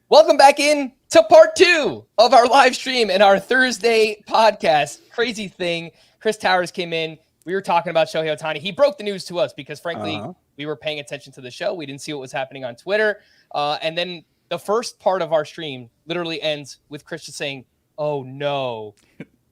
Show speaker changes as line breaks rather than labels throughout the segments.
Welcome back in to part 2 of our live stream and our Thursday podcast. Crazy thing. Chris Towers came in. We were talking about Shohei Ohtani. He broke the news to us because, frankly, we were paying attention to the show. We didn't see what was happening on Twitter. And then the first part of our stream literally ends with Chris just saying, "Oh, no."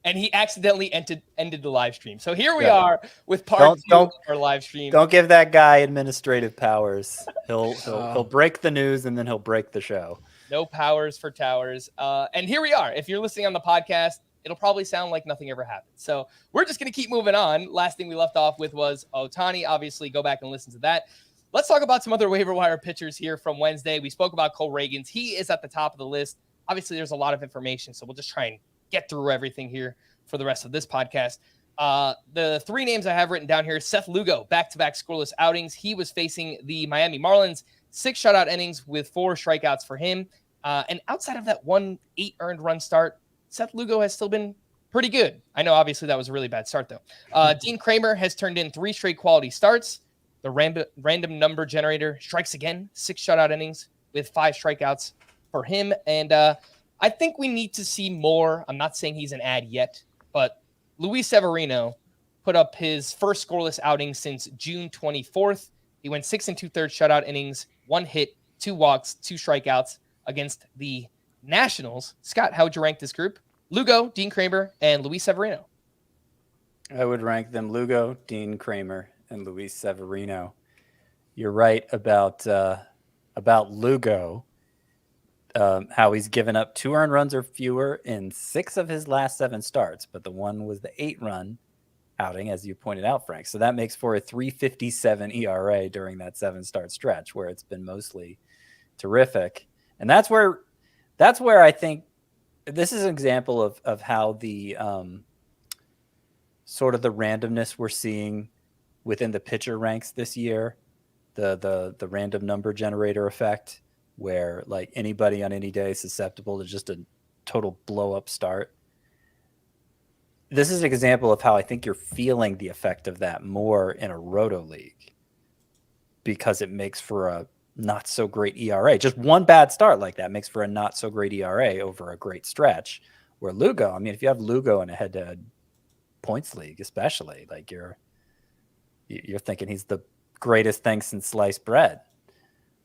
And he accidentally ended the live stream. So here we are with part 2 of our live stream.
Don't give that guy administrative powers. He'll break the news and then he'll break the show.
No powers for Towers. And here we are. If you're listening on the podcast, it'll probably sound like nothing ever happened. So we're just going to keep moving on. Last thing we left off with was Ohtani. Obviously, go back and listen to that. Let's talk about some other waiver wire pitchers here from Wednesday. We spoke about Cole Reagans. He is at the top of the list. Obviously, there's a lot of information, so we'll just try and get through everything here for the rest of this podcast. The 3 names I have written down here: Seth Lugo, back-to-back scoreless outings. He was facing the Miami Marlins, 6 shutout innings with 4 strikeouts for him. And outside of that 1 8 earned run start, Seth Lugo has still been pretty good. I know, obviously, that was a really bad start, though. Dean Kramer has turned in 3 straight quality starts. The random number generator strikes again, 6 shutout innings with 5 strikeouts for him. And I think we need to see more. I'm not saying he's an ad yet, but Luis Severino put up his first scoreless outing since June 24th. He went 6 2/3 shutout innings, 1 hit, 2 walks, 2 strikeouts against the Nationals. Scott, how would you rank this group? Lugo, Dean Kramer, and Luis Severino.
I would rank them Lugo, Dean Kramer, and Luis Severino. You're right about Lugo, how he's given up 2 earned runs or fewer in 6 of his last 7 starts, but the one was the 8-run outing, as you pointed out, Frank. So that makes for a 3.57 ERA during that 7-start stretch, where it's been mostly terrific. And that's where I think this is an example of how the sort of the randomness we're seeing within the pitcher ranks this year, the random number generator effect, where like anybody on any day is susceptible to just a total blow up start. This is an example of how I think you're feeling the effect of that more in a roto league, because it makes for a not so great ERA. Just one bad start like that makes for a not so great ERA over a great stretch. Where Lugo, I mean, if you have Lugo in a head-to-head points league, especially, like you're thinking he's the greatest thing since sliced bread.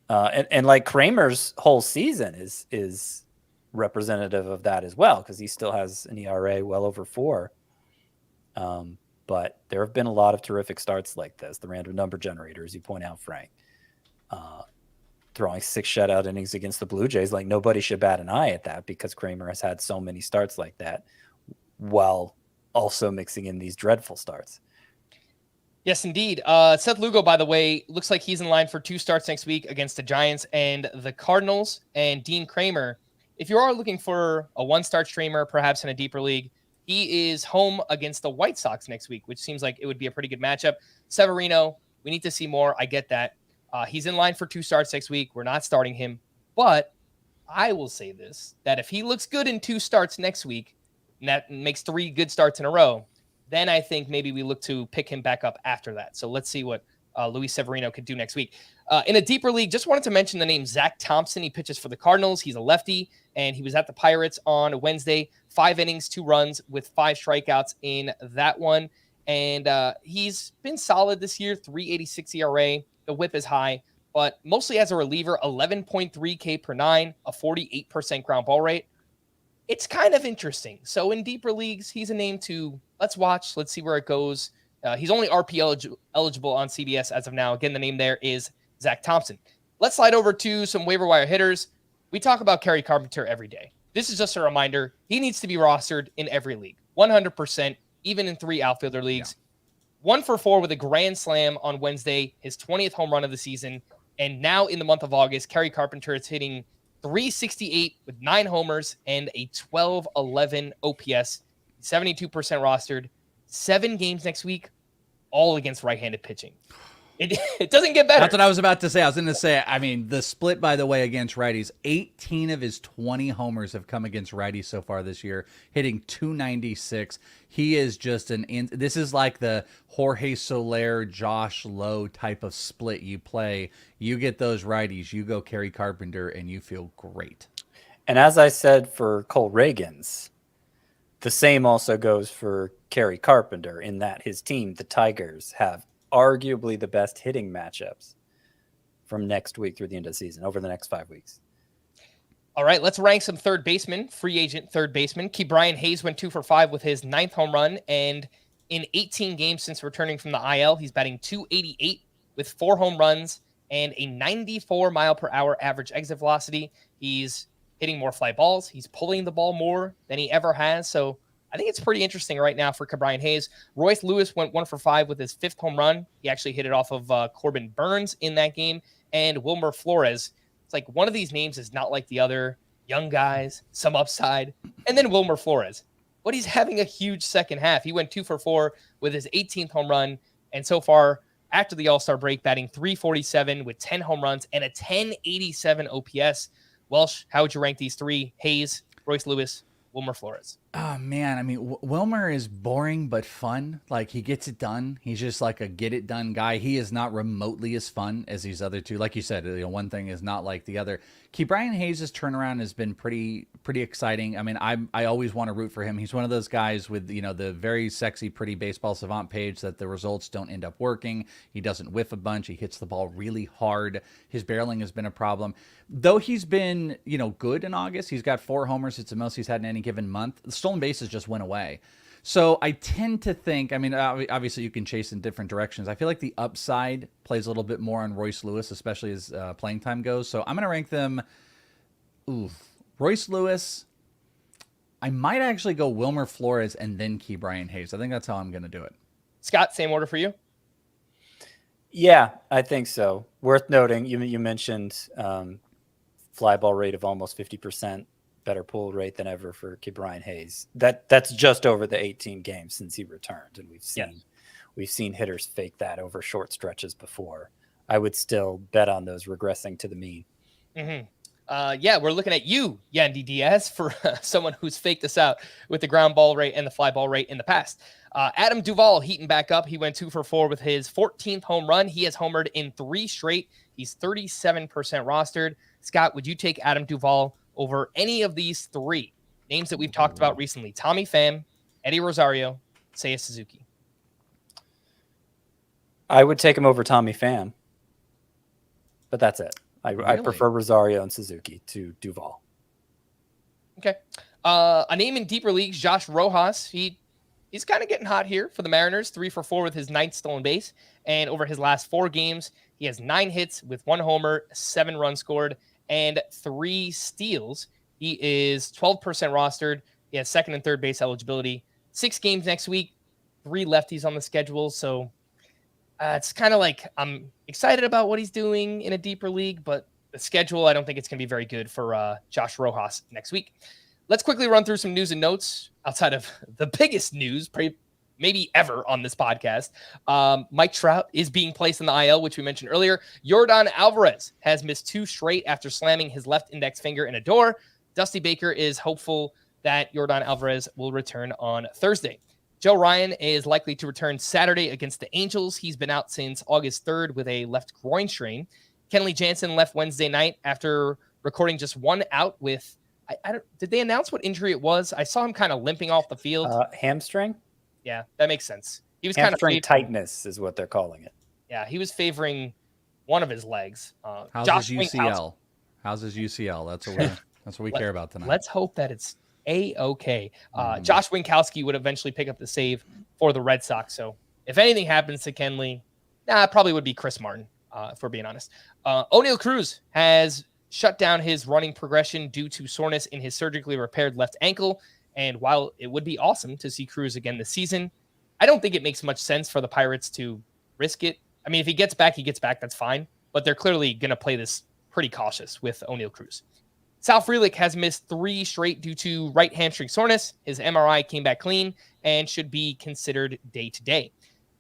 And like Kramer's whole season is representative of that as well, because he still has an ERA well over 4. But there have been a lot of terrific starts like this, the random number generator, as you point out, Frank. Throwing 6 shutout innings against the Blue Jays, like nobody should bat an eye at that, because Kramer has had so many starts like that while also mixing in these dreadful starts.
Yes, indeed. Seth Lugo, by the way, looks like he's in line for 2 starts next week against the Giants and the Cardinals. And Dean Kramer, if you are looking for a 1-start streamer, perhaps in a deeper league, he is home against the White Sox next week, which seems like it would be a pretty good matchup. Severino, we need to see more. I get that. He's in line for 2 starts next week. We're not starting him. But I will say this, that if he looks good in 2 starts next week, and that makes 3 good starts in a row, then I think maybe we look to pick him back up after that. So let's see what Luis Severino could do next week. In a deeper league, just wanted to mention the name Zach Thompson. He pitches for the Cardinals. He's a lefty, and he was at the Pirates on Wednesday. 5 innings, 2 runs with 5 strikeouts in that one. And he's been solid this year, 3.86 ERA. The whip is high, but mostly as a reliever, 11.3 K per 9, a 48% ground ball rate. It's kind of interesting. So in deeper leagues, he's a name to let's watch. Let's see where it goes. He's only RP eligible on CBS as of now. Again, the name there is Zach Thompson. Let's slide over to some waiver wire hitters. We talk about Kerry Carpenter every day. This is just a reminder. He needs to be rostered in every league, 100%, even in 3 outfielder leagues. Yeah. 1 for 4 with a grand slam on Wednesday, his 20th home run of the season. And now in the month of August, Kerry Carpenter is hitting .368 with 9 homers and a 12.11 OPS, 72% rostered, 7 games next week, all against right-handed pitching. It doesn't get better.
That's what I was about to say. I was going to say, I mean, the split, by the way, against righties, 18 of his 20 homers have come against righties so far this year, hitting .296. He is just this is like the Jorge Soler, Josh Lowe type of split you play. You get those righties, you go Kerry Carpenter, and you feel great.
And as I said for Cole Reagans, the same also goes for Kerry Carpenter in that his team, the Tigers, have arguably the best hitting matchups from next week through the end of the season, over the next 5 weeks.
All right, let's rank some third basemen, free agent third baseman. Ke'Bryan Hayes went 2 for 5 with his 9th home run, and in 18 games since returning from the IL, he's batting .288 with 4 home runs and a 94 mile per hour average exit velocity. He's hitting more fly balls. He's pulling the ball more than he ever has. So I think it's pretty interesting right now for Ke'Bryan Hayes. Royce Lewis went 1 for 5 with his 5th home run. He actually hit it off of Corbin Burns in that game. And Wilmer Flores, it's like one of these names is not like the other. Young guys, some upside. And then Wilmer Flores. But he's having a huge second half. He went 2 for 4 with his 18th home run. And so far, after the All-Star break, batting .347 with 10 home runs and a .1087 OPS. Welsh, how would you rank these three? Hayes, Royce Lewis, Wilmer Flores.
Oh, man. I mean, Wilmer is boring but fun. Like, he gets it done. He's just like a get-it-done guy. He is not remotely as fun as these other two. Like you said, one thing is not like the other. Ke'Bryan Hayes' turnaround has been pretty exciting. I mean, I always want to root for him. He's one of those guys with, the very sexy, pretty baseball savant page that the results don't end up working. He doesn't whiff a bunch. He hits the ball really hard. His barreling has been a problem. Though he's been, good in August. He's got 4 homers. It's the most he's had in any given month. The stolen bases just went away. So I tend to think, I mean, obviously you can chase in different directions. I feel like the upside plays a little bit more on Royce Lewis, especially as playing time goes. So I'm going to rank them. Royce Lewis. I might actually go Wilmer Flores and then Ke'Bryan Hayes. I think that's how I'm going to do it.
Scott, same order for you?
Yeah, I think so. Worth noting, you mentioned fly ball rate of almost 50%. Better pull rate than ever for Ke'Bryan Hayes. That's just over the 18 games since he returned, and we've seen hitters fake that over short stretches before. I would still bet on those regressing to the mean.
Mm-hmm. We're looking at you, Yandy Diaz, for someone who's faked us out with the ground ball rate and the fly ball rate in the past. Adam Duvall heating back up. He went 2 for 4 with his 14th home run. He has homered in 3 straight. He's 37% rostered. Scott, would you take Adam Duvall over any of these 3 names that we've talked about recently? Tommy Pham, Eddie Rosario, Seiya Suzuki.
I would take him over Tommy Pham, but that's it. I prefer Rosario and Suzuki to Duvall.
Okay. A name in deeper leagues, Josh Rojas. He's kind of getting hot here for the Mariners. 3 for 4 with his 9th stolen base. And over his last 4 games, he has 9 hits with 1 homer, 7 runs scored, and 3 steals. He is 12% rostered. He has second and third base eligibility. 6 games next week, 3 lefties on the schedule. So it's kind of like I'm excited about what he's doing in a deeper league, but the schedule, I don't think it's going to be very good for Josh Rojas next week. Let's quickly run through some news and notes outside of the biggest news, maybe ever on this podcast. Mike Trout is being placed in the IL, which we mentioned earlier. Yordan Alvarez has missed 2 straight after slamming his left index finger in a door. Dusty Baker is hopeful that Yordan Alvarez will return on Thursday. Joe Ryan is likely to return Saturday against the Angels. He's been out since August 3rd with a left groin strain. Kenley Jansen left Wednesday night after recording just 1 out with, did they announce what injury it was? I saw him kind of limping off the field.
Hamstring?
Yeah, that makes sense. He was
hamstring tightness is what they're calling it.
Yeah, he was favoring one of his legs.
How's his UCL? How's his UCL? That's what we care about tonight.
Let's hope that it's A-okay. Josh Winkowski would eventually pick up the save for the Red Sox. So if anything happens to Kenley, it probably would be Chris Martin, if we're being honest. O'Neal Cruz has shut down his running progression due to soreness in his surgically repaired left ankle. And while it would be awesome to see Cruz again this season, I don't think it makes much sense for the Pirates to risk it. I mean, if he gets back, that's fine. But they're clearly going to play this pretty cautious with O'Neal Cruz. Sal Frelick has missed 3 straight due to right hamstring soreness. His MRI came back clean and should be considered day-to-day.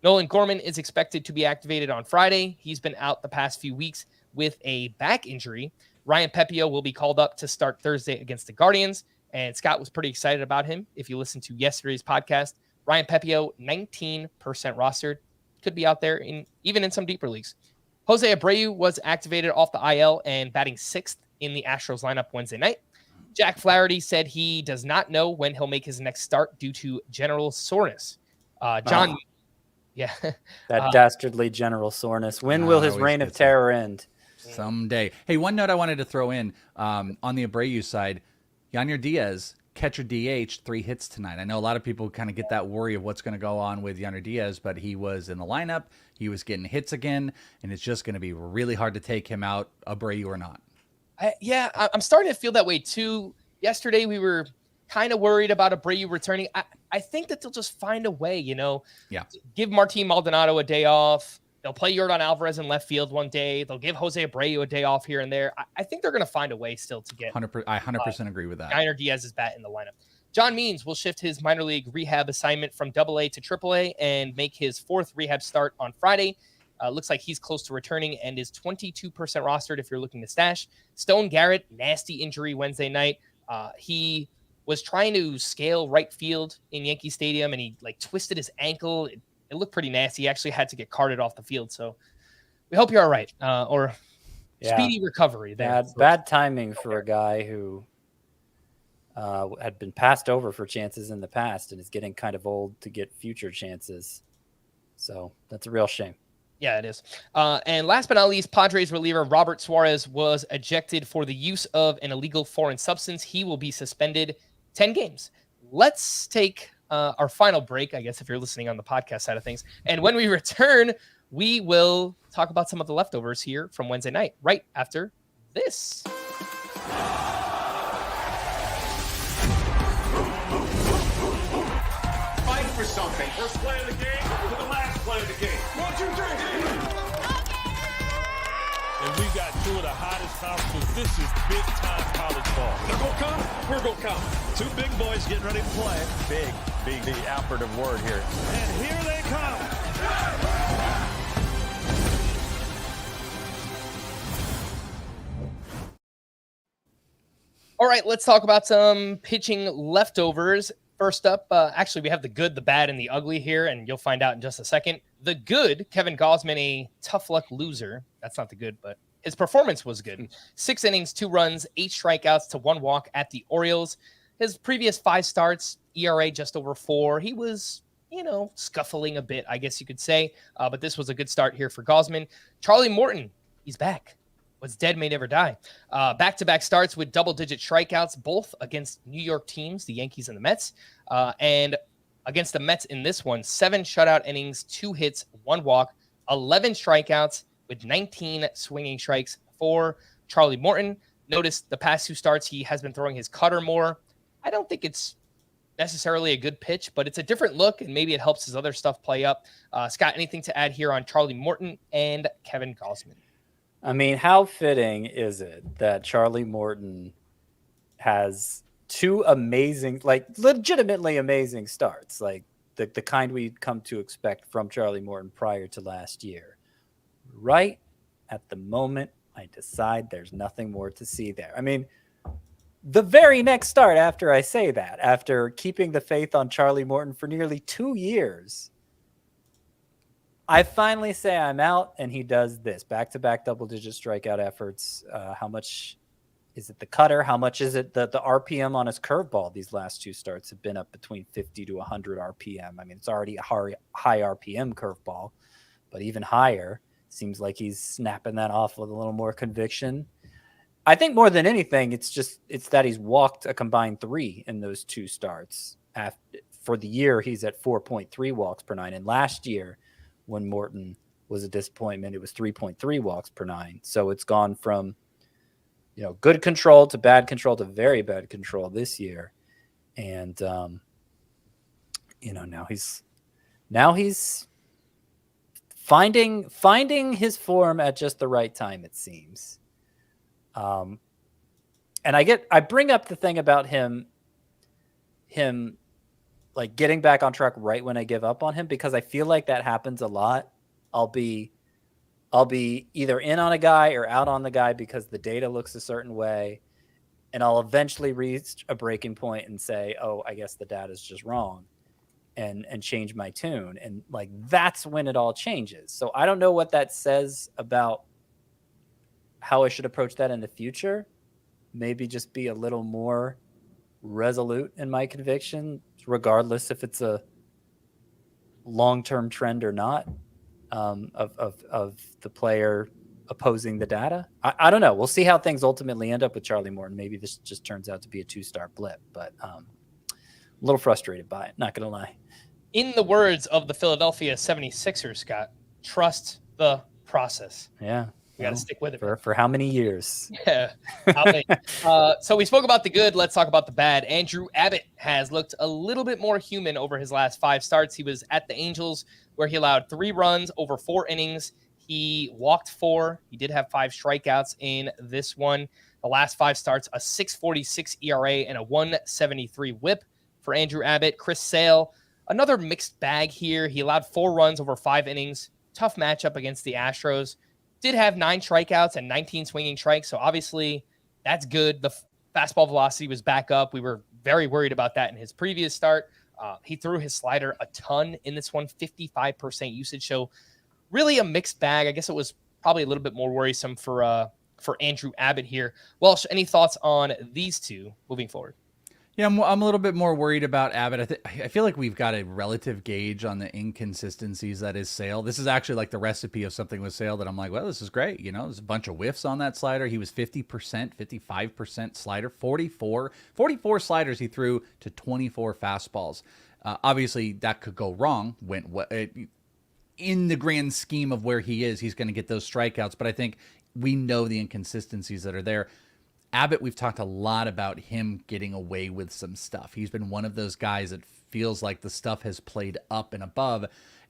Nolan Gorman is expected to be activated on Friday. He's been out the past few weeks with a back injury. Ryan Pepio will be called up to start Thursday against the Guardians, and Scott was pretty excited about him. If you listened to yesterday's podcast, Ryan Pepio, 19% rostered, could be out there even in some deeper leagues. Jose Abreu was activated off the IL and batting 6th in the Astros lineup Wednesday night. Jack Flaherty said he does not know when he'll make his next start due to general soreness. John, yeah.
That dastardly general soreness. When will his reign of terror end?
Someday. Hey, one note I wanted to throw in on the Abreu side, Yonder Diaz, catcher DH, 3 hits tonight. I know a lot of people kind of get that worry of what's going to go on with Yonder Diaz, but he was in the lineup. He was getting hits again, and it's just going to be really hard to take him out, Abreu or not.
I'm starting to feel that way too. Yesterday, we were kind of worried about Abreu returning. I think that they'll just find a way, give Martin Maldonado a day off. They'll play Yordan Alvarez in left field one day. They'll give Jose Abreu a day off here and there. I think they're going to find a way still to get.
I 100% agree with that.
Yonder Diaz's bat in the lineup. John Means will shift his minor league rehab assignment from AA to AAA and make his 4th rehab start on Friday. Looks like he's close to returning and is 22% rostered if you're looking to stash. Stone Garrett, nasty injury Wednesday night. He was trying to scale right field in Yankee Stadium, and he twisted his ankle. It looked pretty nasty. He actually had to get carted off the field. So we hope you're all right, or speedy recovery.
Bad timing for a guy who had been passed over for chances in the past and is getting kind of old to get future chances. So that's a real shame.
Yeah, it is. And last but not least, Padres reliever Robert Suarez was ejected for the use of an illegal foreign substance. He will be suspended 10 games. Let's take our final break, I guess, if you're listening on the podcast side of things. And when we return, we will talk about some of the leftovers here from Wednesday night, right after this.
Fight for something. First play of the game to the last play of the game. 1, 2, 3. And we got 2 of the hottest conferences. This is big-time college ball. They're going to come. We're going to come. 2 big boys getting ready to play. Big, the operative word here. And here they come.
All right, let's talk about some pitching leftovers. First up, actually, we have the good, the bad, and the ugly here, and you'll find out in just a second. The good, Kevin Gausman, a tough luck loser. That's not the good, but his performance was good. 6 innings, 2 runs, 8 strikeouts to 1 walk at the Orioles. His previous 5 starts, ERA just over 4. He was, scuffling a bit, I guess you could say. But this was a good start here for Gausman. Charlie Morton, he's back. What's dead may never die. Back-to-back starts with double-digit strikeouts, both against New York teams, the Yankees and the Mets. And against the Mets in this one, 7 shutout innings, 2 hits, 1 walk, 11 strikeouts with 19 swinging strikes for Charlie Morton. Notice the past 2 starts, he has been throwing his cutter more. I don't think it's necessarily a good pitch, but it's a different look, and maybe it helps his other stuff play up. Scott, anything to add here on Charlie Morton and Kevin Gausman?
I mean, how fitting is it that Charlie Morton has 2 amazing, legitimately amazing starts, like the kind we'd come to expect from Charlie Morton prior to last year. Right at the moment, I decide there's nothing more to see there. I mean, the very next start after I say that, after keeping the faith on Charlie Morton for nearly 2 years, I finally say I'm out, and he does this. Back-to-back double-digit strikeout efforts. How much is it the cutter? How much is it the RPM on his curveball? These last 2 starts have been up between 50 to 100 RPM. I mean, it's already a high RPM curveball, but even higher. Seems like he's snapping that off with a little more conviction. I think more than anything, it's that he's walked a combined 3 in those 2 starts. For the year, he's at 4.3 walks per 9, and last year, when Morton was a disappointment, it was 3.3 walks per 9. So it's gone from, good control to bad control to very bad control this year. And, now he's finding his form at just the right time, it seems. And I bring up the thing about him like getting back on track right when I give up on him, because I feel like that happens a lot. I'll be either in on a guy or out on the guy because the data looks a certain way, and I'll eventually reach a breaking point and say, oh, I guess the data's just wrong, and change my tune. And that's when it all changes. So I don't know what that says about how I should approach that in the future. maybe just be a little more resolute in my conviction, regardless if it's a long-term trend or not, of the player opposing the data. I don't know. We'll see how things ultimately end up with Charlie Morton. Maybe this just turns out to be a 2-star blip, but a little frustrated by it, not going to lie.
In the words of the Philadelphia 76ers, Scott, trust the process.
Yeah.
We got to stick with it.
For how many years?
Yeah. So we spoke about the good. Let's talk about the bad. Andrew Abbott has looked a little bit more human over his last 5 starts. He was at the Angels, where he allowed 3 runs over 4 innings. He walked 4. He did have 5 strikeouts in this one. The last 5 starts, a 6.46 ERA and a 1.73 WHIP for Andrew Abbott. Chris Sale, another mixed bag here. He allowed 4 runs over 5 innings. Tough matchup against the Astros. Did have 9 strikeouts and 19 swinging strikes, so obviously that's good. The fastball velocity was back up. We were very worried about that in his previous start. He threw his slider a ton in this one, 55% usage. So really a mixed bag. I guess it was probably a little bit more worrisome for Andrew Abbott here. Welsh, any thoughts on these two moving forward?
Yeah, I'm a little bit more worried about Abbott. I feel like we've got a relative gauge on the inconsistencies that is Sale. This is actually like the recipe of something with Sale that I'm like, well, this is great. You know, there's a bunch of whiffs on that slider. He was 50%, 55% slider, 44 sliders he threw to 24 fastballs. Obviously, that could go wrong. In the grand scheme of where he is, he's going to get those strikeouts. But I think we know the inconsistencies that are there. Abbott, we've talked a lot about him getting away with some stuff. He's been one of those guys that feels like the stuff has played up and above.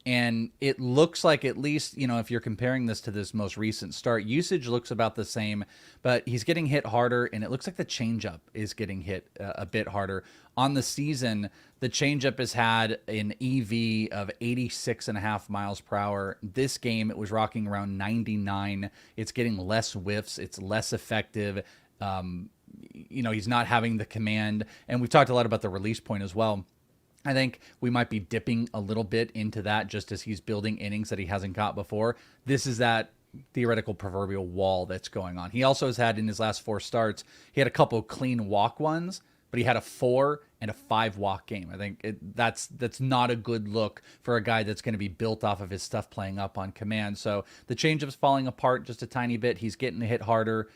And it looks like, at least, you know, if you're comparing this to this most recent start, usage looks about the same, but he's getting hit harder, and it looks like the changeup is getting hit a bit harder. On the season, the changeup has had an EV of 86.5 miles per hour. This game, it was rocking around 99. It's getting less whiffs. It's less effective. You know, he's not having the command, and we've talked a lot about the release point as well. I think we might be dipping a little bit into that just as he's building innings that he hasn't got before. This is that theoretical proverbial wall that's going on. He also has had, in his last 4 starts, he had a couple clean walk ones, but he had a 4 and a 5 walk game. I think that's not a good look for a guy that's going to be built off of his stuff playing up on command. So the changeup's falling apart just a tiny bit. He's getting hit harder.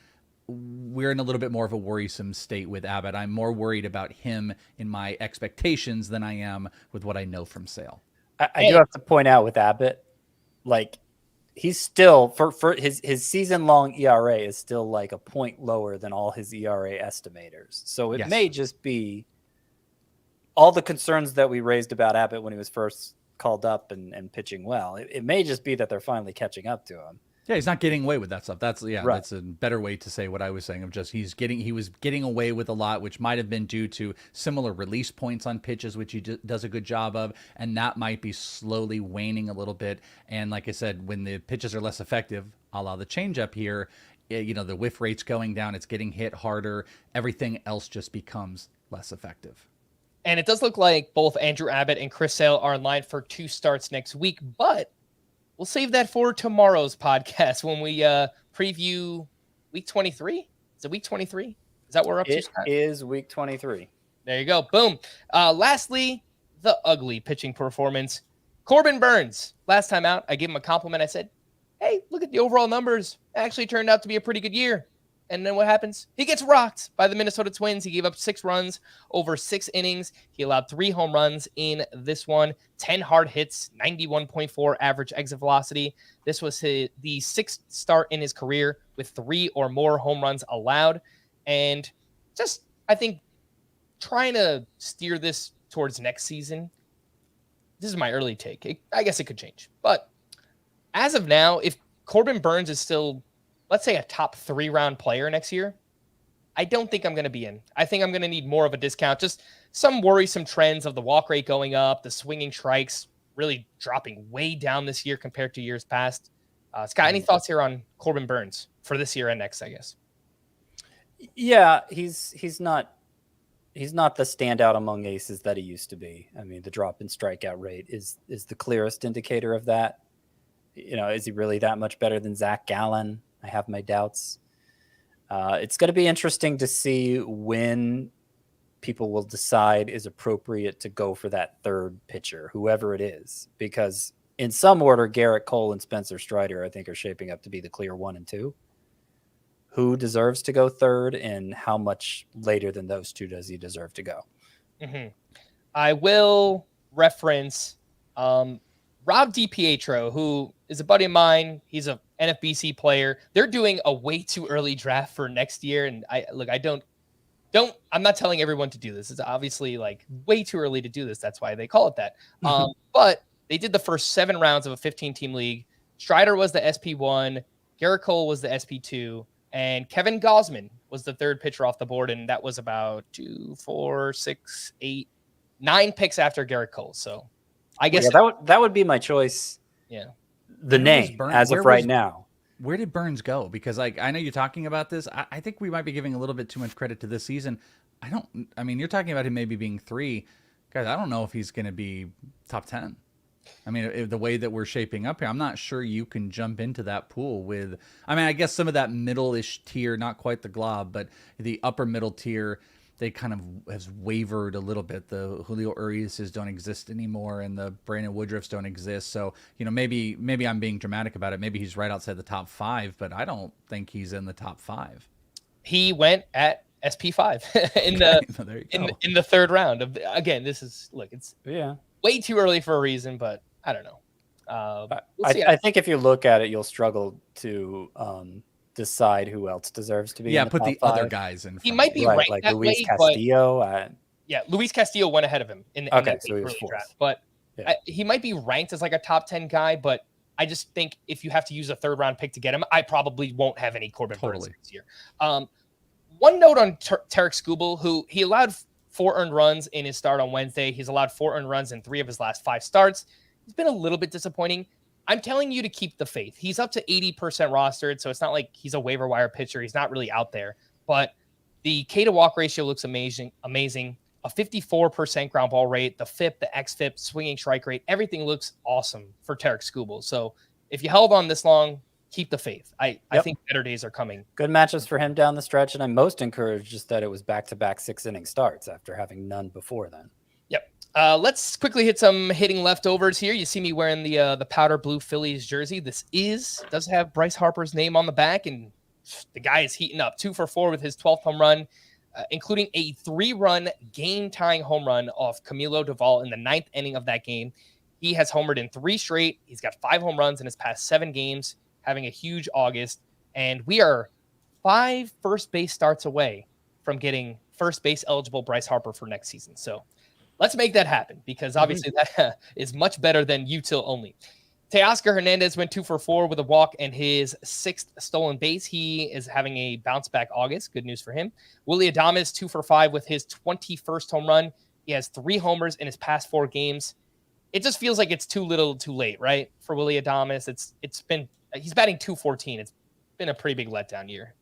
We're in a little bit more of a worrisome state with Abbott. I'm more worried about him in my expectations than I am with what I know from Sale.
I do have to point out with Abbott, like, he's still, for his season-long ERA is still like a point lower than all his ERA estimators. So it may just be all the concerns that we raised about Abbott when he was first called up and pitching well. It may just be that they're finally catching up to him.
Yeah, he's not getting away with that stuff. That's
Right.
That's a better way to say what I was saying, of just he was getting away with a lot, which might have been due to similar release points on pitches, which he does a good job of, and that might be slowly waning a little bit. And like I said, when the pitches are less effective, a la the changeup here, you know, the whiff rate's going down, it's getting hit harder, everything else just becomes less effective.
And it does look like both Andrew Abbott and Chris Sale are in line for 2 starts next week, but we'll save that for tomorrow's podcast when we preview week 23. Is it week 23? Is that what we're up to, Scott?
It is week 23.
There you go. Boom. Lastly, the ugly pitching performance. Corbin Burnes. Last time out, I gave him a compliment. I said, hey, look at the overall numbers. It actually turned out to be a pretty good year. And then what happens? He gets rocked by the Minnesota Twins. He gave up 6 runs over 6 innings. He allowed 3 home runs in this one, 10 hard hits, 91.4 average exit velocity. This was the 6th start in his career with 3 or more home runs allowed. And just, I think, trying to steer this towards next season. This is my early take. I guess it could change. But as of now, if Corbin Burnes is still, let's say, a top 3-round player next year, I don't think I'm going to be in. I think I'm going to need more of a discount. Just some worrisome trends of the walk rate going up, the swinging strikes really dropping way down this year compared to years past. Scott, any thoughts here on Corbin Burnes for this year and next, I guess?
Yeah, he's not the standout among aces that he used to be. I mean, the drop in strikeout rate is the clearest indicator of that. You know, is he really that much better than Zach Gallen? I have my doubts. It's going to be interesting to see when people will decide is appropriate to go for that third pitcher, whoever it is, because in some order, Garrett Cole and Spencer Strider, I think, are shaping up to be the clear 1 and 2. Who deserves to go third, and how much later than those two does he deserve to go?
Mm-hmm. I will reference Rob DiPietro, who is a buddy of mine. He's a NFBC player. They're doing a way too early draft for next year, and I'm not telling everyone to do this. It's obviously like way too early to do this. That's why they call it that. But they did the first 7 rounds of a 15-team league. Strider was the SP1, Garrett Cole was the SP2, and Kevin Gausman was the third pitcher off the board, and that was about 2, 4, 6, 8, 9 picks after Garrett Cole. So I guess
that would be my choice.
Yeah.
The name as of right now.
Where did Burns go? Because I know you're talking about this. I think we might be giving a little bit too much credit to this season. You're talking about him maybe being 3. Guys, I don't know if he's going to be top 10. I mean, the way that we're shaping up here, I'm not sure you can jump into that pool with, I guess some of that middle-ish tier, not quite the glob, but the upper middle tier, they kind of has wavered a little bit. The Julio Uriases don't exist anymore, and the Brandon Woodruffs don't exist. So, maybe I'm being dramatic about it. Maybe he's right outside the top 5, but I don't think he's in the top 5.
He went at SP5 in the third round. Again, it's way too early for a reason, but I don't know.
I think if you look at it, you'll struggle to decide who else deserves to be.
Yeah,
in the
put
top
the
5.
other guys in front.
He might be ranked
like
that
Luis
way,
Castillo.
Luis Castillo went ahead of him in that
so he was
early
fourth.
draft. But he might be ranked as like a top 10 guy, but I just think if you have to use a third round pick to get him, I probably won't have any Corbin Burns this year. One note on Tarek Skubal, who he allowed 4 earned runs in his start on Wednesday. He's allowed 4 earned runs in 3 of his last 5 starts. He's been a little bit disappointing. I'm telling you to keep the faith. He's up to 80% rostered, so it's not like he's a waiver wire pitcher. He's not really out there. But the K to walk ratio looks amazing. A 54% ground ball rate, the FIP, the XFIP, swinging strike rate, everything looks awesome for Tarek Skubal. So if you held on this long, keep the faith. I think better days are coming.
Good matchups for him down the stretch, and I'm most encouraged just that it was back-to-back 6-inning starts after having none before then.
Yep. Let's quickly hit some hitting leftovers here. You see me wearing the powder blue Phillies jersey. This does have Bryce Harper's name on the back, and the guy is heating up. 2 for 4 with his 12th home run, including a 3-run game-tying home run off Camilo Doval in the 9th inning of that game. He has homered in 3 straight. He's got 5 home runs in his past 7 games, having a huge August. And we are 5 first base starts away from getting first base eligible Bryce Harper for next season. So let's make that happen, because obviously that is much better than util only. Teoscar Hernandez went 2 for 4 with a walk and his 6th stolen base. He is having a bounce back August. Good news for him. Willy Adames 2 for 5 with his 21st home run. He has 3 homers in his past 4 games. It just feels like it's too little too late, right? For Willy Adames. He's batting .214. It's been a pretty big letdown year.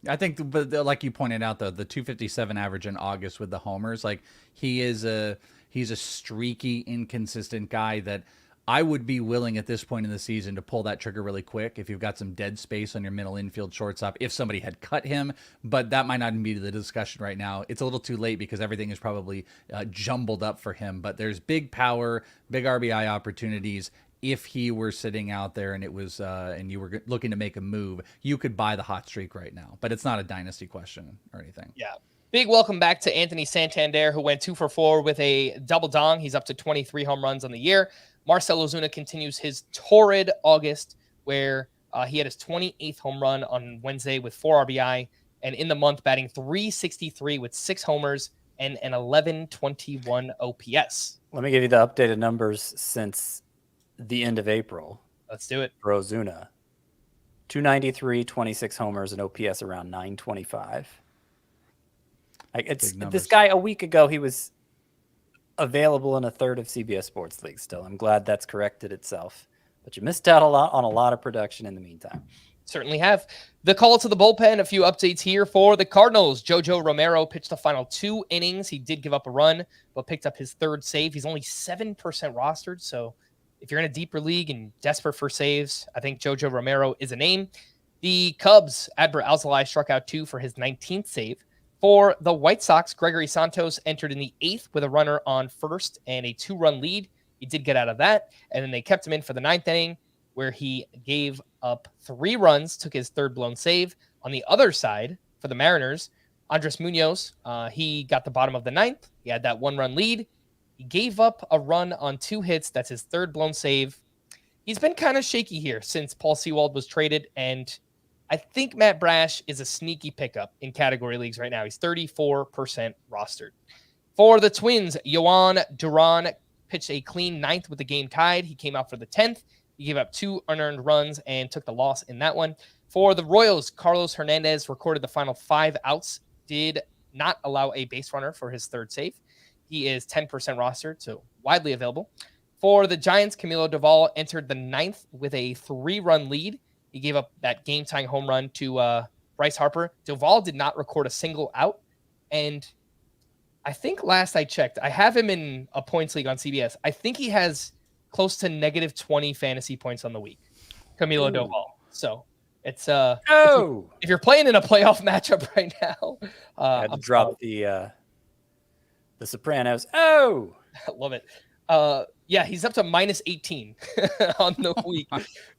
I think, but like you pointed out, the 257 average in August with the homers, like he's a streaky, inconsistent guy that I would be willing at this point in the season to pull that trigger really quick if you've got some dead space on your middle infield shortstop, if somebody had cut him, but that might not be the discussion right now. It's a little too late because everything is probably jumbled up for him, but there's big power, big RBI opportunities. If he were sitting out there and it was and you were looking to make a move, you could buy the hot streak right now, but it's not a dynasty question or anything.
Yeah. Big welcome back to Anthony Santander, who went 2 for 4 with a double dong. He's up to 23 home runs on the year. Marcell Ozuna continues his torrid August, where he had his 28th home run on Wednesday with 4 RBI, and in the month batting .363 with 6 homers and an 1121 OPS.
Let me give you the updated numbers since the end of April.
Let's do it.
For Ozuna, 293, 26 homers, and OPS around 925. This guy, a week ago, he was available in a third of CBS Sports League still. I'm glad that's corrected itself. But you missed out on a lot of production in the meantime.
Certainly have. The call to the bullpen, a few updates here for the Cardinals. Jojo Romero pitched the final 2 innings. He did give up a run, but picked up his 3rd save. He's only 7% rostered, so if you're in a deeper league and desperate for saves, I think Jojo Romero is a name. The Cubs, Adbert Alzolay struck out 2 for his 19th save. For the White Sox, Gregory Santos entered in the 8th with a runner on first and a 2-run lead. He did get out of that, and then they kept him in for the 9th inning, where he gave up 3 runs, took his 3rd blown save. On the other side, for the Mariners, Andres Munoz, he got the bottom of the 9th. He had that 1-run lead. He gave up a run on 2 hits. That's his 3rd blown save. He's been kind of shaky here since Paul Sewald was traded, and I think Matt Brash is a sneaky pickup in category leagues right now. He's 34% rostered. For the Twins, Yohan Duran pitched a clean 9th with the game tied. He came out for the 10th. He gave up 2 unearned runs and took the loss in that one. For the Royals, Carlos Hernandez recorded the final 5 outs, did not allow a base runner for his 3rd save. He is 10% rostered, so widely available. For the Giants, Camilo Doval entered the 9th with a 3-run lead. He gave up that game-tying home run to Bryce Harper. Doval did not record a single out, and I think last I checked, I have him in a points league on CBS. I think he has close to negative 20 fantasy points on the week, Camilo Doval. So it's if you're playing in a playoff matchup right now,
I had to drop the Sopranos. Oh,
love it. Yeah, he's up to minus 18 on the week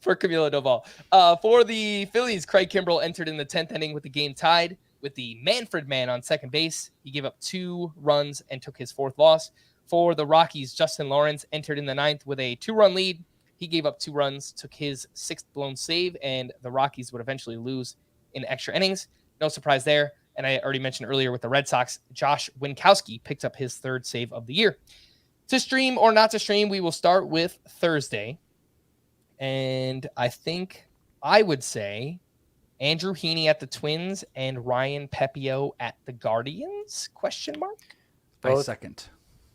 for Camilo Doval. For the Phillies, Craig Kimbrell entered in the 10th inning with the game tied with the Manfred man on second base. He gave up 2 runs and took his 4th loss. For the Rockies, Justin Lawrence entered in the 9th with a 2-run lead. He gave up 2 runs, took his 6th blown save, and the Rockies would eventually lose in extra innings. No surprise there. And I already mentioned earlier with the Red Sox, Josh Winkowski picked up his 3rd save of the year. To stream or not to stream, we will start with Thursday. And I think I would say Andrew Heaney at the Twins and Ryan Pepio at the Guardians? ?
I second.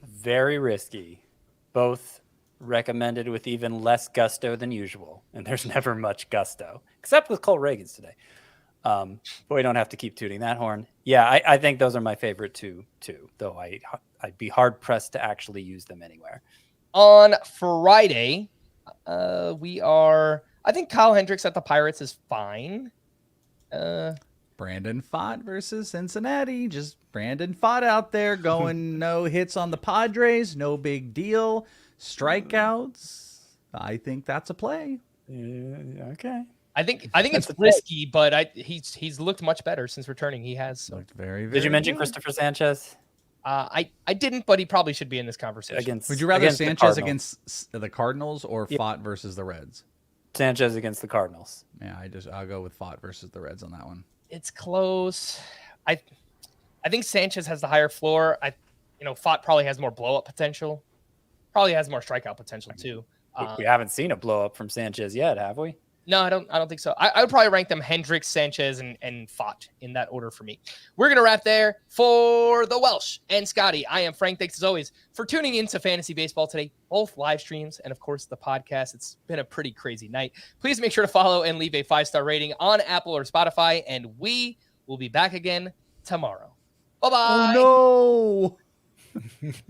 very risky. Both recommended with even less gusto than usual. And there's never much gusto, except with Cole Reagans today. But we don't have to keep tooting that horn. Yeah, I think those are my favorite two, though I'd be hard-pressed to actually use them anywhere.
On Friday, I think Kyle Hendricks at the Pirates is fine.
Brandon Pfaadt versus Cincinnati. Just Brandon Pfaadt out there going no hits on the Padres. No big deal. Strikeouts. I think that's a play.
Okay.
I think it's risky, but he's looked much better since returning. He has
looked very, very
Did you mention
good.
Christopher Sanchez?
I didn't, but he probably should be in this conversation.
Would you rather Sanchez against the Cardinals or Pfaadt versus the Reds?
Sanchez against the Cardinals.
Yeah, I'll go with Pfaadt versus the Reds on that one.
It's close. I think Sanchez has the higher floor. Pfaadt probably has more blow up potential. Probably has more strikeout potential too.
We haven't seen a blow up from Sanchez yet, have we?
No, I don't think so. I would probably rank them Hendricks, Sanchez, and Pfaadt in that order for me. We're going to wrap there for the Welsh and Scotty. I am Frank. Thanks as always for tuning into Fantasy Baseball today, both live streams and, of course, the podcast. It's been a pretty crazy night. Please make sure to follow and leave a 5-star rating on Apple or Spotify, and we will be back again tomorrow. Bye-bye.
Oh, no.